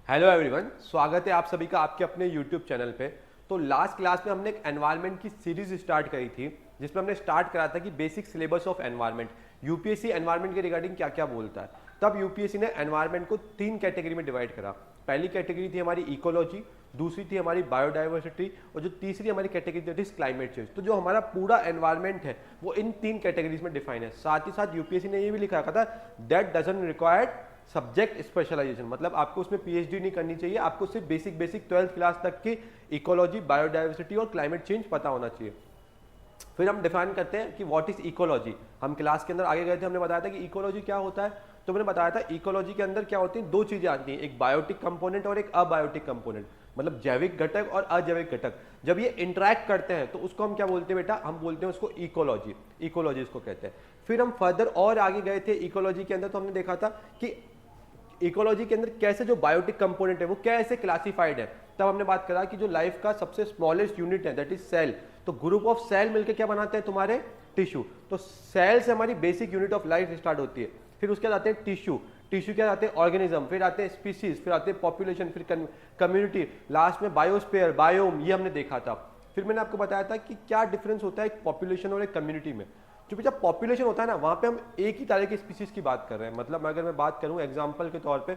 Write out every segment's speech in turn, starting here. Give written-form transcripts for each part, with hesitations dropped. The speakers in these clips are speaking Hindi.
हेलो एवरीवन, स्वागत है आप सभी का आपके अपने यूट्यूब चैनल पे। तो लास्ट क्लास में हमने एक एनवायरनमेंट की सीरीज स्टार्ट करी थी, जिसमें हमने स्टार्ट करा था कि basic syllabus of environment, UPSC environment के रिगार्डिंग क्या क्या बोलता है। तब यूपीएससी ने एनवायरनमेंट को 3 कैटेगरी में डिवाइड करा। पहली कैटेगरी थी हमारी इकोलॉजी, दूसरी थी हमारी बायोडाइवर्सिटी और जो तीसरी हमारी category that is climate change. तो जो हमारा पूरा एनवायरनमेंट है वो इन 3 कैटेगरीज में डिफाइन है। साथ ही साथ यूपीएससी ने ये भी लिखा था that doesn't required subject specialization, मतलब आपको उसमें पीएचडी नहीं करनी चाहिए, आपको सिर्फ बेसिक 12th क्लास तक की इकोलॉजी, बायोडाइवर्सिटी और क्लाइमेट चेंज पता होना चाहिए। फिर हम डिफाइन करते हैं कि व्हाट इज इकोलॉजी। हम क्लास के अंदर आगे गए थे, हमने बताया था कि इकोलॉजी क्या होता है। तो मैंने बताया था इकोलॉजी के अंदर क्या होती है, 2 चीजें आती हैं, एक बायोटिक कंपोनेंट और एक अबायोटिक कंपोनेंट, मतलब जैविक घटक और अजैविक घटक। जब ये इंटरेक्ट करते हैं तो उसको हम क्या बोलते हैं बेटा, हम बोलते हैं उसको इकोलॉजी। इकोलॉजी इसको कहते हैं। फिर हम फर्दर और आगे गए थे इकोलॉजी के अंदर, तो हमने देखा था कि इकोलॉजी के अंदर कैसे जो बायोटिक कंपोनेंट है वो कैसे क्लासिफाइड है। तब हमने बात करा कि जो लाइफ का सबसे स्मॉलेस्ट यूनिट है दैट इज सेल, तो ग्रुप ऑफ सेल मिलकर क्या बनाते हैं तुम्हारे टिश्यू। तो सेल से हमारी basic unit of life start होती है। फिर उसके बाद आते हैं टिश्यू, टिश्यू के आते हैं ऑर्गेनिज्म, फिर आते हैं स्पीसीज, फिर आते हैं पॉपुलेशन, फिर कम्युनिटी, लास्ट में बायोस्फीयर, बायोम, ये हमने देखा था। फिर मैंने आपको बताया था कि क्या डिफरेंस होता है एक पॉपुलेशन और एक कम्युनिटी में। जो जब पॉपुलेशन होता है ना, वहां पे हम एक ही तरह की स्पीसीज की बात कर रहे हैं। मतलब अगर मैं बात करूं एग्जांपल के तौर पे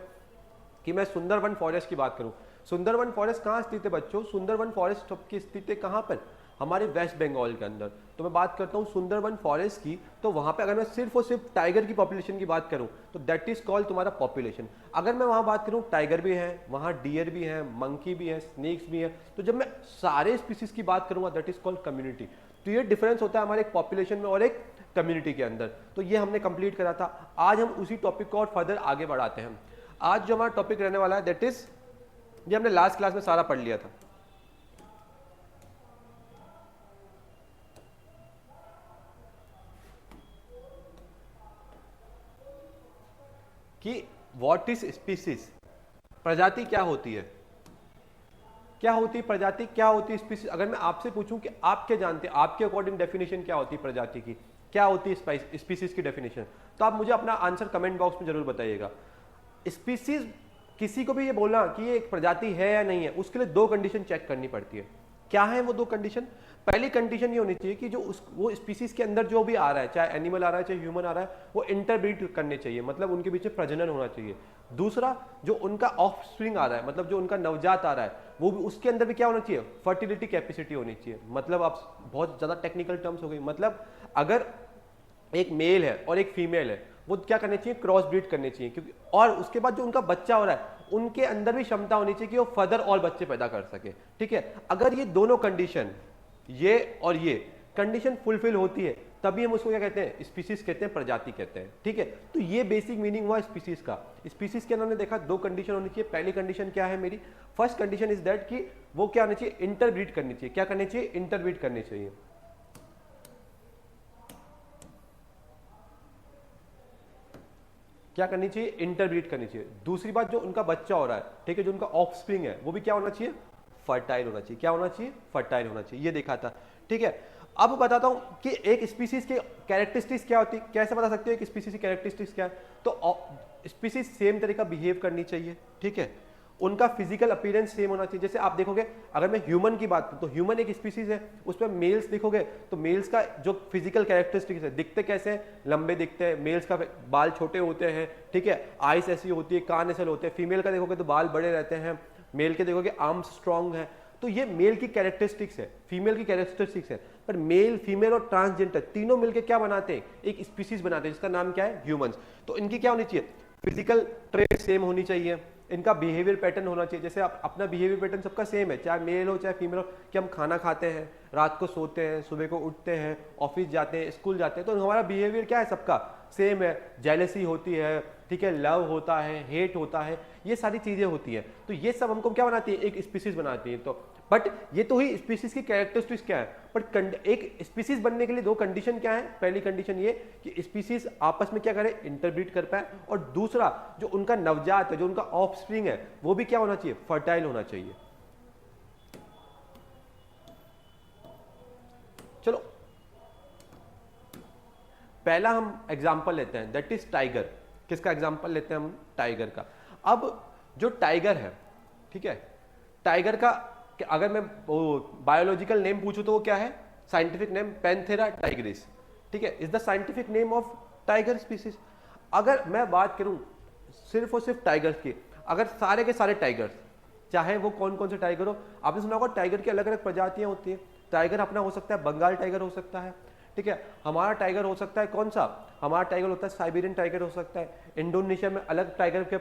कि मैं सुंदरवन फॉरेस्ट की बात करूं, सुंदरवन फॉरेस्ट कहाँ स्थित है बच्चों, सुंदरवन फॉरेस्ट की स्थित है कहाँ पर, हमारे वेस्ट बंगाल के अंदर। तो मैं बात करता हूँ सुंदरवन फॉरेस्ट की, तो वहां पे अगर मैं सिर्फ और सिर्फ टाइगर की पॉपुलेशन की बात करूं तो दैट इज कॉल्ड तुम्हारा पॉपुलेशन। अगर मैं वहां बात करूं, टाइगर भी है वहां, डियर भी है, मंकी भी है, स्नेक्स भी है, तो जब मैं सारे स्पीसीज की बात करूंगा दैट इज कॉल्ड कम्युनिटी। तो ये डिफरेंस होता है हमारे एक पॉपुलेशन में और एक कम्युनिटी के अंदर। तो ये हमने कंप्लीट करा था। आज हम उसी टॉपिक को और फर्दर आगे बढ़ाते हैं। आज जो हमारा टॉपिक रहने वाला है दैट इज, ये हमने लास्ट क्लास में सारा पढ़ लिया था कि व्हाट इज स्पीसीज, प्रजाति क्या होती है, क्या होती है प्रजाति, क्या होती है स्पीसीज। अगर मैं आपसे पूछूं कि आप क्या जानते हैं, आपके अकॉर्डिंग डेफिनेशन क्या होती है प्रजाति की, क्या होती है स्पीसीज की डेफिनेशन, तो आप मुझे अपना आंसर कमेंट बॉक्स में जरूर बताइएगा। स्पीसीज, किसी को भी ये बोलना कि ये एक प्रजाति है या नहीं है, उसके लिए 2 कंडीशन चेक करनी पड़ती है। क्या है वो 2 कंडीशन। पहली कंडीशन ये होनी चाहिए कि जो वो स्पीसीज के अंदर जो भी आ रहा है, चाहे एनिमल आ रहा है चाहे ह्यूमन आ रहा है, वो इंटरब्रीड करने चाहिए, मतलब उनके बीच में प्रजनन होना चाहिए। दूसरा, जो उनका ऑफस्प्रिंग आ रहा है, मतलब जो उनका नवजात आ रहा है, वो भी उसके अंदर भी क्या होना चाहिए, फर्टिलिटी कैपेसिटी होनी चाहिए। मतलब आप बहुत ज्यादा टेक्निकल टर्म्स हो गई, मतलब अगर एक मेल है और एक फीमेल है, वो क्या करने चाहिए, क्रॉस ब्रीड करने चाहिए, क्योंकि और उसके बाद जो उनका बच्चा हो रहा है उनके अंदर भी क्षमता होनी चाहिए कि वो फर्दर और बच्चे पैदा कर सके। ठीक है, अगर ये दोनों कंडीशन, ये और ये कंडीशन फुलफिल होती है, तभी हम उसको क्या कहते हैं, स्पीसीज कहते हैं, प्रजाति कहते हैं। ठीक है, तो ये बेसिक मीनिंग हुआ स्पीसीज का। स्पीसीज के अंदर हमने देखा 2 कंडीशन होनी चाहिए। पहली कंडीशन क्या है मेरी, फर्स्ट कंडीशन इज दैट कि वो क्या होनी चाहिए, इंटरब्रीड करनी चाहिए। क्या करनी चाहिए, इंटरब्रीड करनी चाहिए। क्या करनी चाहिए, इंटरब्रीड करनी चाहिए। दूसरी बात, जो उनका बच्चा हो रहा है, ठीक है, जो उनका ऑफस्प्रिंग है, वो भी क्या होना चाहिए, फर्टाइल होना चाहिए। क्या होना चाहिए, फर्टाइल होना चाहिए। ये देखा था। ठीक है, अब बताता हूं कि एक स्पीसीज के कैरेक्टरिस्टिक्स क्या होती है, कैसे बता सकते हो एक स्पीसीज की कैरेक्टरिस्टिक्स क्या है। तो स्पीसीज सेम तरीका बिहेव करनी चाहिए। ठीक है, उनका फिजिकल अपीयरेंस सेम होना चाहिए। जैसे आप देखोगे, अगर मैं ह्यूमन की बात करूं तो ह्यूमन एक स्पीसीज है, उसमें मेल्स देखोगे तो मेल्स का जो फिजिकल कैरेक्टरिस्टिक्स है, दिखते कैसे हैं, लंबे दिखते हैं, मेल्स का बाल छोटे होते हैं, ठीक है, आइस ऐसी होती है, कान ऐसे होते हैं। फीमेल का देखोगे तो बाल बड़े रहते हैं, मेल के देखोगे आर्म्स स्ट्रॉन्ग है। तो ये मेल की कैरेक्टरिस्टिक्स है, फीमेल की कैरेक्टरिस्टिक्स है। पर मेल, फीमेल और ट्रांसजेंडर तीनों मिलकर क्या बनाते हैं, एक स्पीसीज बनाते हैं, जिसका नाम क्या है, ह्यूमंस। तो इनकी क्या होनी चाहिए, फिजिकल ट्रेट सेम होनी चाहिए, इनका बिहेवियर पैटर्न होना चाहिए। जैसे आप अपना बिहेवियर पैटर्न सबका सेम है, चाहे मेल हो चाहे फीमेल हो, कि हम खाना खाते हैं, रात को सोते हैं, सुबह को उठते हैं, ऑफिस जाते हैं, स्कूल जाते हैं, तो हमारा बिहेवियर क्या है, सबका सेम है। जेलसी होती है, ठीक है, लव होता है, हेट होता है, ये सारी चीजें होती हैं। तो ये सब हमको क्या बनाती है, एक स्पीसीज बनाती है। तो बट ये तो ही स्पीसीज की कैरेक्टरिस्टिक्स क्या है, बट एक स्पीसीज बनने के लिए 2 कंडीशन क्या है। पहली कंडीशन ये कि स्पीसीज आपस में क्या करे, इंटरब्रीड कर पाए, और दूसरा, जो उनका नवजात है, जो उनका ऑफस्प्रिंग है, वो भी क्या होना चाहिए, फर्टाइल होना चाहिए। चलो पहला हम एग्जांपल लेते हैं, दैट इज टाइगर। किसका एग्जांपल लेते हैं हम, टाइगर का। अब जो टाइगर है, ठीक है। टाइगर का अगर मैं बायोलॉजिकल नेम पूछूं तो वो क्या है, साइंटिफिक नेम पैंथेरा टाइग्रिस, ठीक है, is the scientific name of tiger species. अगर मैं बात करूं सिर्फ और सिर्फ टाइगर्स की, अगर सारे के सारे टाइगर्स, चाहे वो कौन कौन से टाइगर हो, आपने सुना होगा टाइगर की अलग अलग प्रजातियां होती है। टाइगर अपना हो सकता है बंगाल टाइगर हो सकता है, ठीक है, हमारा टाइगर हो सकता है कौन सा, हमारा टाइगर होता है साइबेरियन टाइगर हो सकता है, इंडोनेशिया में अलग टाइगर के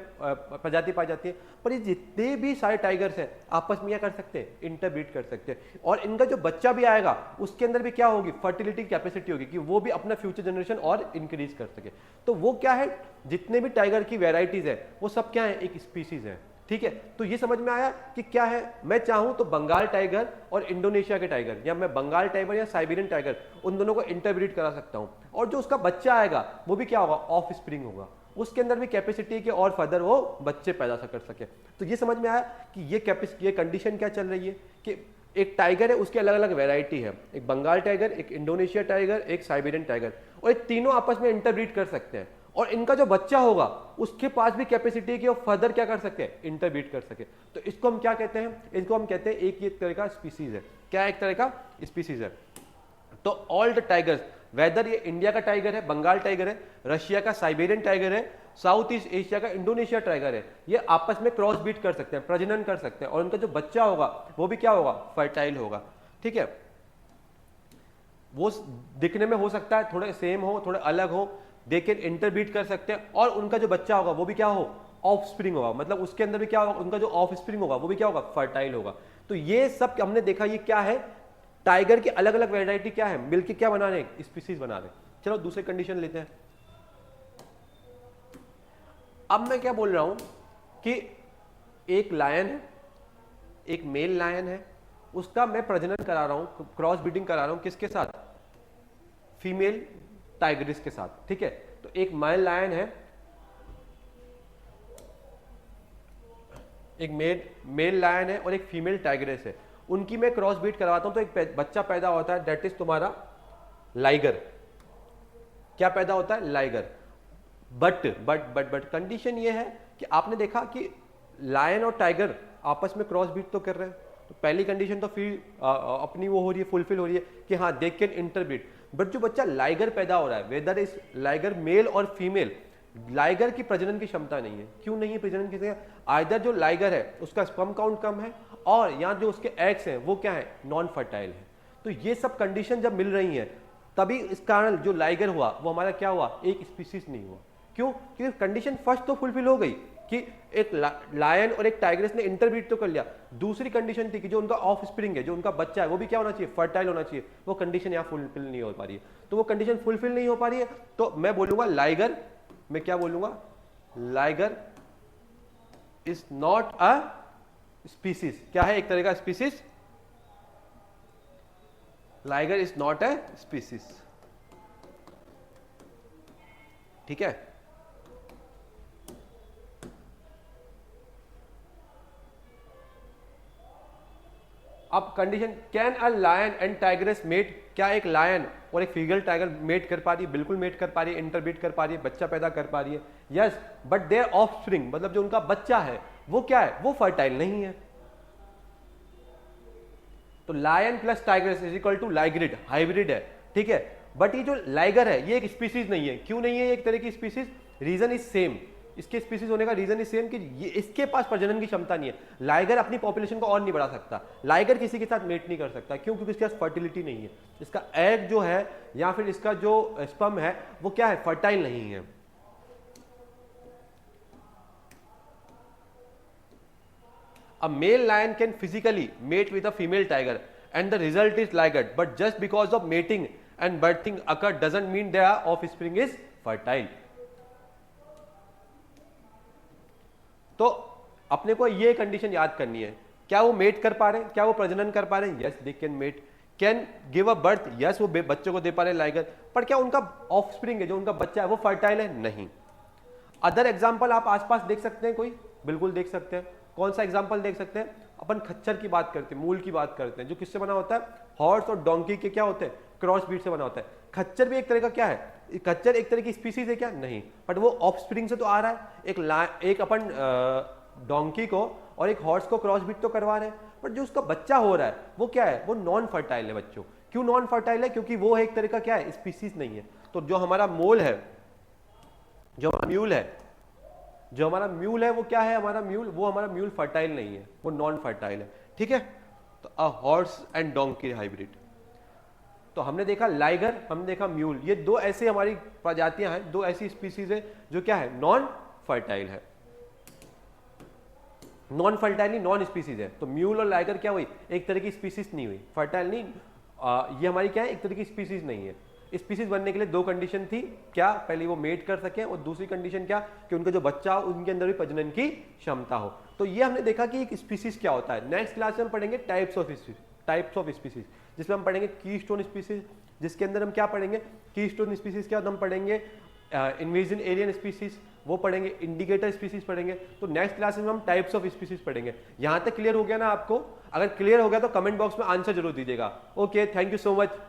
प्रजाति पाई जाती है। पर ये जितने भी सारे टाइगर्स हैं आपस में क्या कर सकते हैं, इंटरब्रीड कर सकते हैं, और इनका जो बच्चा भी आएगा उसके अंदर भी क्या होगी, फर्टिलिटी कैपेसिटी होगी कि वो भी अपना फ्यूचर जनरेशन और इंक्रीज कर सके। तो वो क्या है, जितने भी टाइगर की वेराइटीज है वो सब क्या है, एक स्पीसीज है, ठीक है। तो ये समझ में आया कि क्या है, मैं चाहूं तो बंगाल टाइगर और इंडोनेशिया के टाइगर, या मैं बंगाल टाइगर या साइबेरियन टाइगर, उन दोनों को इंटरब्रीड करा सकता हूं, और जो उसका बच्चा आएगा वो भी क्या होगा, ऑफ स्प्रिंग होगा, उसके अंदर भी कैपेसिटी है कि और फर्दर वो बच्चे पैदा कर सके। तो ये समझ में आया कि ये कंडीशन क्या चल रही है कि एक टाइगर है उसकी अलग अलग वेराइटी है, एक बंगाल टाइगर, एक इंडोनेशिया टाइगर, एक साइबेरियन टाइगर, और ये तीनों आपस में इंटरब्रीड कर सकते हैं, और इनका जो बच्चा होगा उसके पास भी कैपेसिटी है कि वो फर्दर क्या कर सके, इंटरब्रीड कर सके। तो इसको हम क्या कहते हैं, इसको हम कहते हैं एक तरह का स्पीसीज है। क्या एक तरह का स्पीसीज है। तो ऑल द टाइगर्स, वेदर ये इंडिया का टाइगर है, बंगाल टाइगर है, रशिया का साइबेरियन टाइगर है, साउथ ईस्ट एशिया का इंडोनेशिया टाइगर है, ये आपस में क्रॉस बीट कर सकते हैं, प्रजनन कर सकते हैं, और उनका जो बच्चा होगा वो भी क्या होगा, फर्टाइल होगा, ठीक है। वो दिखने में हो सकता है थोड़े सेम हो, थोड़े अलग हो, दे कैन इंटरब्रीड कर सकते हैं, और उनका जो बच्चा होगा वो भी क्या हो, ऑफ स्प्रिंग होगा, मतलब उसके अंदर भी क्या होगा, उनका जो ऑफ स्प्रिंग होगा वो भी क्या होगा, फर्टाइल होगा। तो ये सब हमने देखा, ये क्या है, टाइगर की अलग अलग वेराइटी क्या है, मिलके क्या बना रहे हैं, स्पीसीज बना रहे हैं। चलो दूसरी कंडीशन लेते हैं। अब मैं क्या बोल रहा हूं कि एक लायन है, एक मेल लायन है, उसका मैं प्रजनन करा रहा हूं, क्रॉस ब्रीडिंग करा रहा हूं, किसके साथ, फीमेल टाइग्रिस के साथ, ठीक है। तो एक मेल लायन है, एक मेल लायन है और एक फीमेल टाइग्रेस है, उनकी मैं क्रॉस ब्रीड करवाता हूं तो एक बच्चा पैदा होता है, दैट इज तुम्हारा लाइगर। क्या पैदा होता है, लाइगर। बट कंडीशन ये है कि आपने देखा कि लायन और टाइगर आपस में क्रॉस ब्रीड तो कर रहे हैं, तो पहली कंडीशन तो फिर अपनी वो हो रही है, फुलफिल हो रही है कि हाँ दे कैन इंटरब्रीड। बट जो बच्चा लाइगर पैदा हो रहा है, वेदर इज लाइगर मेल और फीमेल, लाइगर की प्रजनन की क्षमता नहीं है। क्यों नहीं है प्रजनन की क्षमता, आइदर जो लाइगर है उसका स्पर्म काउंट कम है, और यहाँ जो उसके एग्स हैं वो क्या है, नॉन फर्टाइल है। तो ये सब कंडीशन जब मिल रही है तभी इस कारण जो लाइगर हुआ वो हमारा क्या हुआ, एक स्पीसीज नहीं हुआ। क्यों, क्योंकि कंडीशन फर्स्ट तो फुलफिल हो गई कि एक लायन और एक टाइग्रेस ने इंटरब्रीड तो कर लिया, दूसरी कंडीशन थी कि जो उनका ऑफ स्प्रिंग है, जो उनका बच्चा है वो भी क्या होना चाहिए, फर्टाइल होना चाहिए, वो कंडीशन यहाँ फुलफिल नहीं हो पा रही है। तो वो कंडीशन फुलफिल नहीं हो पा रही है, तो मैं बोलूंगा लाइगर, मैं क्या बोलूंगा, liger is not a species. क्या है, एक तरह का species, liger is not a species, ठीक है। अब condition, can a lion and tigress mate, क्या एक लायन और एक फीमेल टाइगर मेट कर पा रही है, बिल्कुल मेट कर पा रही है, इंटरब्रीड कर पा रही है, बच्चा पैदा कर पा रही है, यस, बट देयर ऑफस्प्रिंग, मतलब जो उनका बच्चा है वो क्या है, वो फर्टाइल नहीं है। तो lion plus tigress is equal to ligrid, hybrid है, ठीक है। बट ये जो लाइगर है ये एक स्पीसीज नहीं है। क्यों नहीं है एक तरह की स्पीसीज, रीजन इज सेम, इसके स्पीसीज होने का रीजन इज सेम कि ये इसके पास प्रजनन की क्षमता नहीं है। लाइगर अपनी पॉपुलेशन को और नहीं बढ़ा सकता, लाइगर किसी के साथ मेट नहीं कर सकता, क्यों, क्योंकि इसके पास फर्टिलिटी नहीं है, इसका एग जो है या फिर इसका जो स्पर्म है वो क्या है, फर्टाइल नहीं है। A male lion can physically mate with a female tiger and the result is liger, but just because of mating and birthing occur doesn't mean their offspring is fertile. तो अपने को ये कंडीशन याद करनी है, क्या वो मेट कर पा रहे हैं, क्या वो प्रजनन कर पा रहे हैं, yes they can mate, can give a birth, yes वो बच्चों को दे पा रहे हैं लाइगर, पर क्या उनका ऑफस्प्रिंग है, जो उनका बच्चा है वो फर्टाइल है, नहीं। अदर एग्जाम्पल आप आसपास देख सकते हैं कोई, बिल्कुल देख सकते हैं। कौन सा एग्जाम्पल देख सकते हैं, अपन खच्चर की बात करते हैं, मूल की बात करते हैं, जो किससे बना होता है, हॉर्स और डोंकी के क्या होते हैं, क्रॉस ब्रीड से बना होता है। खच्चर भी एक तरह का क्या है, खच्चर एक तरह की स्पीसीज है क्या, नहीं, बट वो ऑफस्प्रिंग से तो आ रहा है। एक अपन डोंकी को और एक हॉर्स को क्रॉस ब्रीड तो करवा रहे हैं, बट जो उसका बच्चा हो रहा है वो क्या है, वो नॉन फर्टाइल है बच्चों। क्यों नॉन फर्टाइल है? क्योंकि वो एक तरह का क्या है, स्पीसीज नहीं है। तो जो हमारा मोल है, जो हमारा म्यूल है, जो हमारा म्यूल है वो क्या है, हमारा म्यूल, वो हमारा म्यूल फर्टाइल नहीं है, वो नॉन फर्टाइल है। ठीक है, तो a horse and donkey hybrid. तो हमने देखा लाइगर, हमने देखा म्यूल, ये दो ऐसे हमारी प्रजातियां हैं, दो ऐसी स्पीसीज है जो क्या है, नॉन फर्टाइल है। नॉन फर्टाइल नहीं, नॉन स्पीसीज है। तो म्यूल और लाइगर क्या हुई, एक तरह की स्पीसीज नहीं हुई, फर्टाइल नहीं, ये हमारी क्या है, एक तरह की स्पीसीज नहीं है। स्पीसीज बनने के लिए दो कंडीशन थी, क्या, पहले वो मेट कर सके, और दूसरी कंडीशन क्या, कि उनका जो बच्चा हो उनके अंदर भी प्रजनन की क्षमता हो। तो ये हमने देखा कि एक स्पीसीज क्या होता है। नेक्स्ट क्लास में हम पढ़ेंगे टाइप्स ऑफ स्पीसीज, जिसमें हम पढ़ेंगे कीस्टोन स्पीसीज, जिसके अंदर हम क्या पढ़ेंगे, कीस्टोन स्पीसीज के बाद हम पढ़ेंगे इन्वेजन एलियन स्पीसीज, वो पढ़ेंगे, इंडिकेटर स्पीसीज पढ़ेंगे। तो नेक्स्ट क्लास में हम टाइप्स ऑफ स्पीसीज पढ़ेंगे। यहां तक क्लियर हो गया ना आपको? अगर क्लियर हो गया तो कमेंट बॉक्स में आंसर जरूर दीजिएगा। Okay, thank you so much.